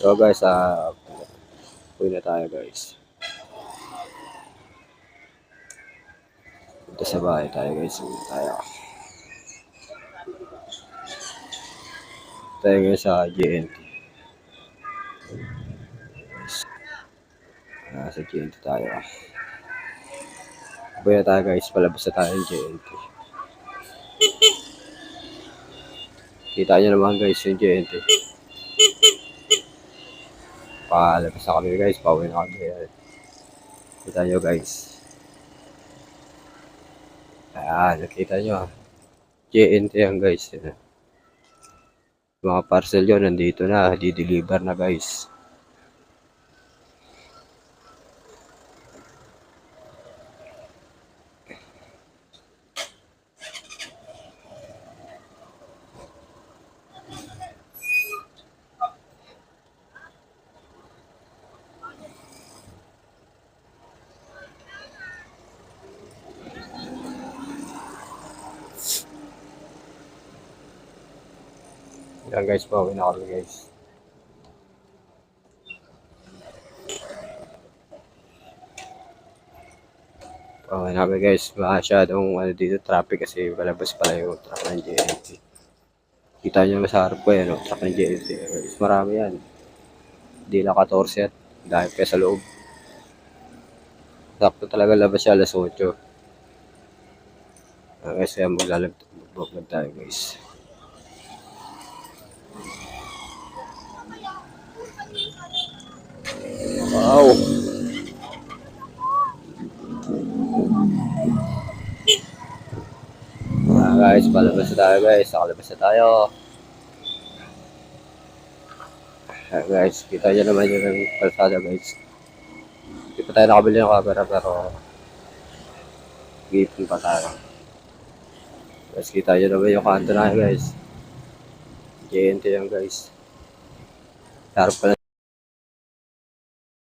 So guys, uwi na tayo guys. Dito sa bahay tayo guys. Uwi na tayo. Tayo guys sa GNT. Sa GNT tayo. Uwi na tayo guys. Palabas na tayo ng GNT. Kita nyo naman guys yung GNT. Palabas na kami guys. Pauwi na kami. Kita nyo guys. Ayan, nakita nyo. GNT yan guys. Mga parcel yun, nandito na. Di-deliver na guys. Yan guys, pauwi na kami guys. Pauwi na kami guys. Masyadong dito traffic kasi palabas pala yung truck ng GNT. Kita nyo sa harap ko yan, truck ng GNT. Guys, marami yan. Hindi lang 14 yan. Dahil pa sa loob. Sakto talaga labas siya alas 8. Guys, kaya maglalagdag tayo guys. Wow! Guys, palabas na tayo guys. Nakalabas na tayo. Guys, kita nyo naman yung kalsada guys. Hindi pa tayo nakabili ng camera pero gipin pa tayo. Guys, kita nyo naman yung kanto na guys. GNT yan guys. Harap pa na